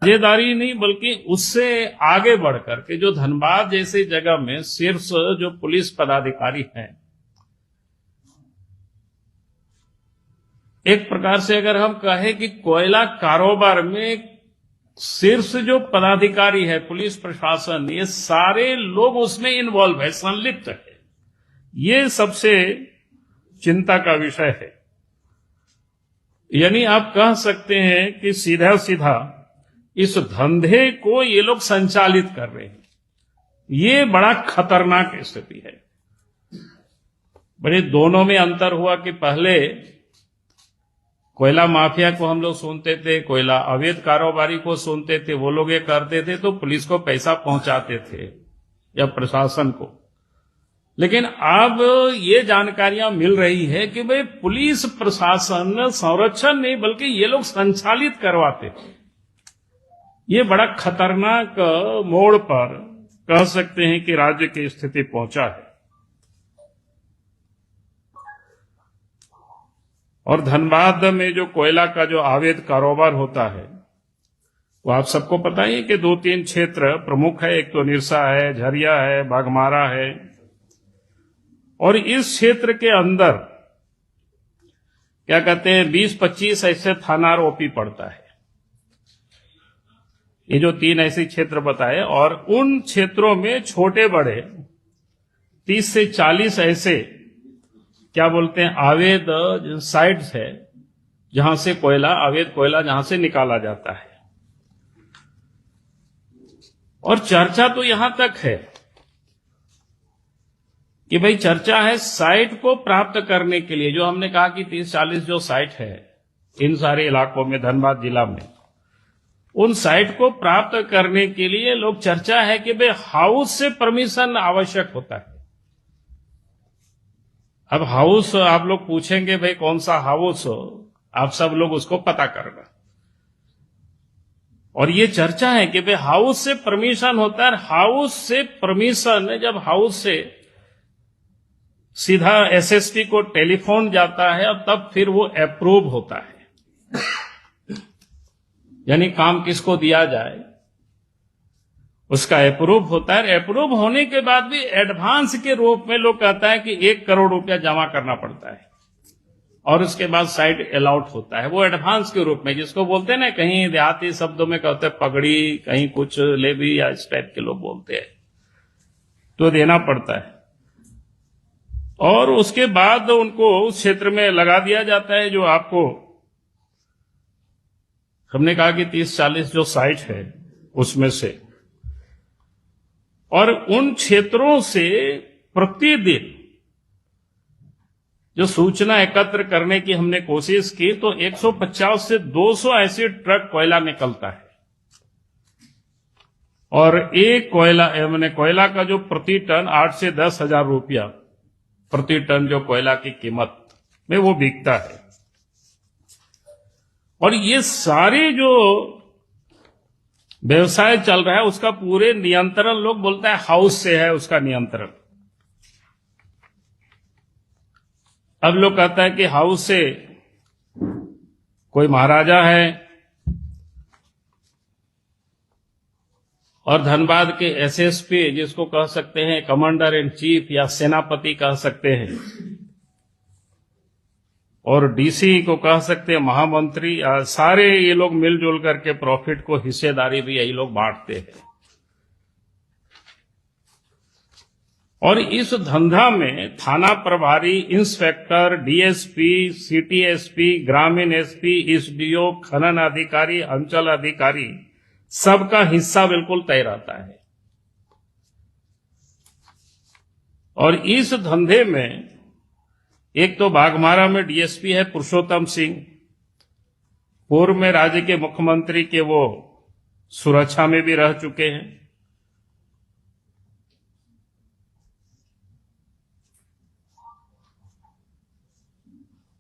साझेदारी नहीं बल्कि उससे आगे बढ़कर के जो धनबाद जैसी जगह में सिर्फ जो पुलिस पदाधिकारी हैं, एक प्रकार से अगर हम कहें कि कोयला कारोबार में शीर्ष जो पदाधिकारी है, पुलिस प्रशासन, ये सारे लोग उसमें इन्वॉल्व है, संलिप्त है। ये सबसे चिंता का विषय है। यानी आप कह सकते हैं कि सीधा सीधा इस धंधे को ये लोग संचालित कर रहे हैं। ये बड़ा खतरनाक स्थिति है। बड़े दोनों में अंतर हुआ कि पहले कोयला माफिया को हम लोग सुनते थे, कोयला अवैध कारोबारी को सुनते थे, वो लोग ये करते थे तो पुलिस को पैसा पहुंचाते थे या प्रशासन को। लेकिन अब ये जानकारियां मिल रही है कि भाई पुलिस प्रशासन संरक्षण नहीं बल्कि ये लोग संचालित करवाते थे। ये बड़ा खतरनाक मोड़ पर कह सकते हैं कि राज्य की स्थिति पहुंचा है। और धनबाद में जो कोयला का जो अवैध कारोबार होता है वो आप सबको पता ही है कि 2-3 क्षेत्र प्रमुख है। एक तो निरसा है, झरिया है, बाघमारा है। और इस क्षेत्र के अंदर क्या कहते हैं 20-25 ऐसे थाना और ओपी पड़ता है। ये जो 3 ऐसे क्षेत्र बताए, और उन क्षेत्रों में छोटे बड़े 30 से 40 ऐसे क्या बोलते हैं अवैध साइट्स है जहां से कोयला, अवैध कोयला जहां से निकाला जाता है। और चर्चा तो यहां तक है कि भाई चर्चा है साइट को प्राप्त करने के लिए, जो हमने कहा कि 30-40 जो साइट है इन सारे इलाकों में, धनबाद जिला में, उन साइट को प्राप्त करने के लिए लोग चर्चा है कि भाई हाउस से परमिशन आवश्यक होता है। अब हाउस आप लोग पूछेंगे भाई कौन सा हाउस, आप सब लोग उसको पता करना। और ये चर्चा है कि भाई हाउस से परमिशन होता है। हाउस से परमिशन, जब हाउस से सीधा एसएसपी को टेलीफोन जाता है और तब फिर वो अप्रूव होता है। यानी काम किसको दिया जाए उसका अप्रूव होता है। अप्रूव होने के बाद भी एडवांस के रूप में लोग कहता है कि 1 करोड़ रुपया जमा करना पड़ता है और उसके बाद साइट अलाउट होता है। वो एडवांस के रूप में, जिसको बोलते हैं ना, कहीं देहाती शब्दों में कहते हैं पगड़ी, कहीं कुछ लेवी या इस टाइप के लोग बोलते हैं, तो देना पड़ता है। और उसके बाद उनको उस क्षेत्र में लगा दिया जाता है। जो आपको हमने कहा कि 30-40 जो साइट है उसमें से, और उन क्षेत्रों से प्रतिदिन जो सूचना एकत्र करने की हमने कोशिश की तो 150 से 200 ऐसे ट्रक कोयला निकलता है। और एक कोयला का जो प्रति टन 8 से 10 हजार रुपया प्रति टन जो कोयला की कीमत में वो बिकता है। और ये सारे जो व्यवसाय चल रहा है उसका पूरे नियंत्रण, लोग बोलते हैं हाउस से है उसका नियंत्रण। अब लोग कहता है कि हाउस से कोई महाराजा है और धनबाद के एसएसपी, जिसको कह सकते हैं कमांडर इन चीफ या सेनापति कह सकते हैं, और डीसी को कह सकते हैं महामंत्री, सारे ये लोग मिलजुल करके प्रॉफिट को हिस्सेदारी भी यही लोग बांटते हैं। और इस धंधा में थाना प्रभारी, इंस्पेक्टर, डीएसपी, सिटी एसपी, ग्रामीण एसपी, एसडीओ, खनन अधिकारी, अंचल अधिकारी, सबका हिस्सा बिल्कुल तय रहता है। और इस धंधे में एक तो बाघमारा में डीएसपी है पुरुषोत्तम सिंह, पूर्व में राज्य के मुख्यमंत्री के वो सुरक्षा में भी रह चुके हैं।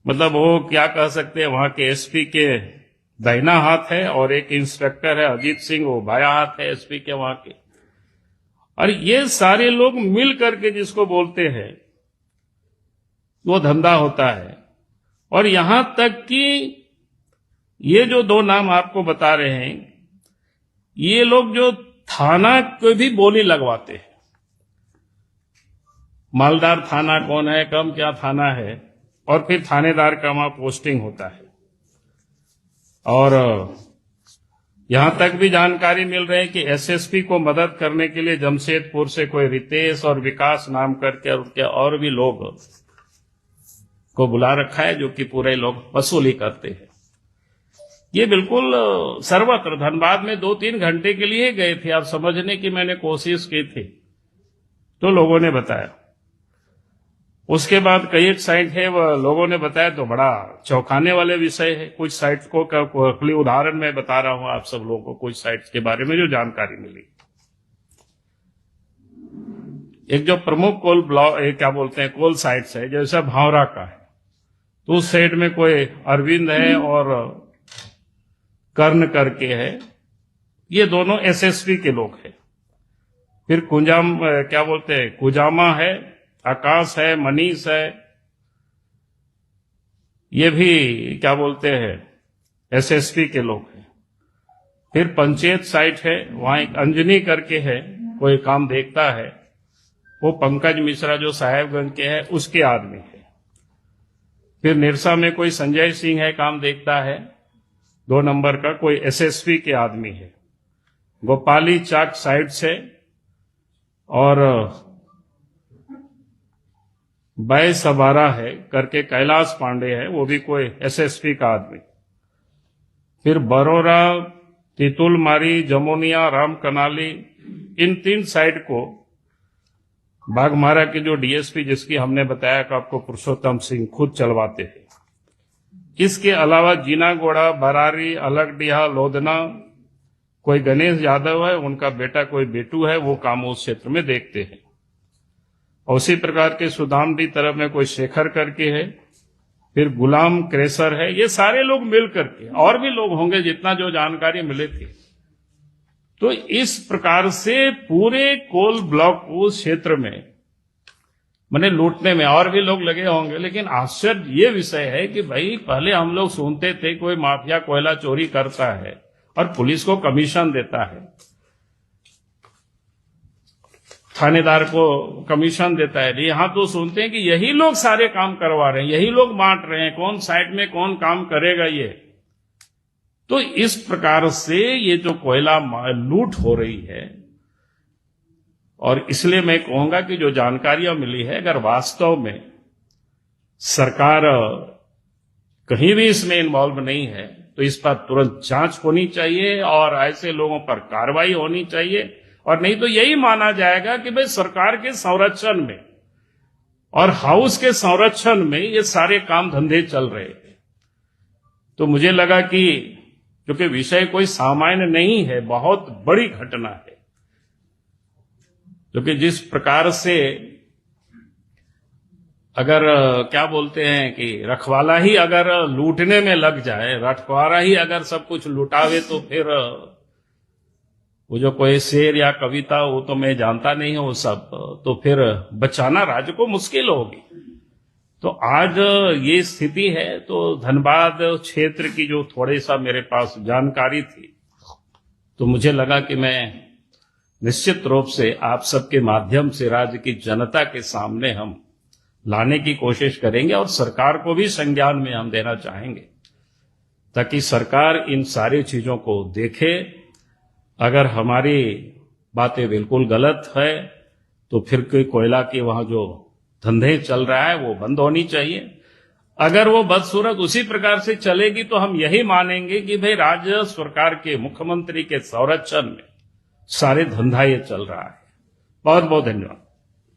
मतलब वो क्या कह सकते हैं, वहां के एसपी के दाहिना हाथ है, और एक इंस्पेक्टर है अजीत सिंह, वो बाया हाथ है एसपी के वहां के। और ये सारे लोग मिल करके जिसको बोलते हैं वो धंधा होता है। और यहां तक कि ये जो 2 नाम आपको बता रहे हैं, ये लोग जो थाना को भी बोली लगवाते हैं, मालदार थाना कौन है, कम क्या थाना है, और फिर थानेदार का वहां पोस्टिंग होता है। और यहां तक भी जानकारी मिल रही है कि एसएसपी को मदद करने के लिए जमशेदपुर से कोई रितेश और विकास नाम करके उनके और भी लोग को बुला रखा है, जो कि पूरे लोग वसूली करते हैं। ये बिल्कुल सर्वत्र, धनबाद में 2-3 घंटे के लिए गए थे, आप समझने की मैंने कोशिश की थी तो लोगों ने बताया। उसके बाद कई एक साइट है, वह लोगों ने बताया तो बड़ा चौंकाने वाले विषय है। कुछ साइट को खाली उदाहरण मैं बता रहा हूं आप सब लोगों को, कुछ साइट्स के बारे में जो जानकारी मिली। एक जो प्रमुख कोल ब्लॉक क्या बोलते हैं कोल साइट्स है, जैसा भावरा का है, तो उस साइड में कोई अरविंद है और कर्ण करके है, ये दोनों एसएसपी के लोग हैं। फिर क्या बोलते हैं कुजामा है, आकाश है, मनीष है, ये भी क्या बोलते हैं एसएसपी के लोग हैं। फिर पंचायत साइट है, वहां एक अंजनी करके है, कोई काम देखता है, वो पंकज मिश्रा जो साहेबगंज के है उसके आदमी है। फिर निरसा में कोई संजय सिंह है, काम देखता है, 2 नंबर का, कोई एसएसपी के आदमी है। गोपाली चाक साइड से और बाय सबारा है करके कैलाश पांडे है, वो भी कोई एसएसपी का आदमी। फिर बरोरा, तितुलमारी, जमोनिया, राम कनाली, इन 3 साइड को बाघमारा के जो डीएसपी जिसकी हमने बताया कि आपको पुरुषोत्तम सिंह खुद चलवाते हैं। इसके अलावा जीनागोड़ा, बरारी, अलगडीहा, लोधना, कोई गणेश यादव है, उनका बेटा कोई बेटू है, वो काम उस क्षेत्र में देखते हैं। और उसी प्रकार के सुदामडी तरफ में कोई शेखर करके है, फिर गुलाम क्रेसर है। ये सारे लोग मिल करके, और भी लोग होंगे जितना जो जानकारी मिली थी। तो इस प्रकार से पूरे कोल ब्लॉक उस क्षेत्र में मैंने लूटने में और भी लोग लगे होंगे। लेकिन आश्चर्य ये विषय है कि भाई पहले हम लोग सुनते थे कोई माफिया कोयला चोरी करता है और पुलिस को कमीशन देता है, थानेदार को कमीशन देता है। यहां तो सुनते हैं कि यही लोग सारे काम करवा रहे हैं, यही लोग बांट रहे हैं, कौन साइड में कौन काम करेगा ये। तो इस प्रकार से ये जो कोयला लूट हो रही है, और इसलिए मैं कहूंगा कि जो जानकारियां मिली है, अगर वास्तव में सरकार कहीं भी इसमें इन्वॉल्व नहीं है तो इस पर तुरंत जांच होनी चाहिए और ऐसे लोगों पर कार्रवाई होनी चाहिए। और नहीं तो यही माना जाएगा कि भाई सरकार के संरक्षण में और हाउस के संरक्षण में ये सारे काम धंधे चल रहे हैं। तो मुझे लगा कि क्योंकि विषय कोई सामान्य नहीं है, बहुत बड़ी घटना है, क्योंकि जिस प्रकार से अगर क्या बोलते हैं कि रखवाला ही अगर लूटने में लग जाए, रखवाला ही अगर सब कुछ लुटावे, तो फिर वो जो कोई शेर या कविता वो तो मैं जानता नहीं हूं सब, तो फिर बचाना राज्य को मुश्किल होगी। तो आज ये स्थिति है। तो धनबाद क्षेत्र की जो थोड़े सा मेरे पास जानकारी थी, तो मुझे लगा कि मैं निश्चित रूप से आप सबके माध्यम से राज्य की जनता के सामने हम लाने की कोशिश करेंगे और सरकार को भी संज्ञान में हम देना चाहेंगे, ताकि सरकार इन सारी चीजों को देखे। अगर हमारी बातें बिल्कुल गलत है तो फिर कोई कोयला की वहां जो धंधे चल रहा है वो बंद होनी चाहिए। अगर वो बदसूरत उसी प्रकार से चलेगी तो हम यही मानेंगे कि भाई राज्य सरकार के मुख्यमंत्री के संरक्षण में सारे धंधा ये चल रहा है। बहुत बहुत धन्यवाद।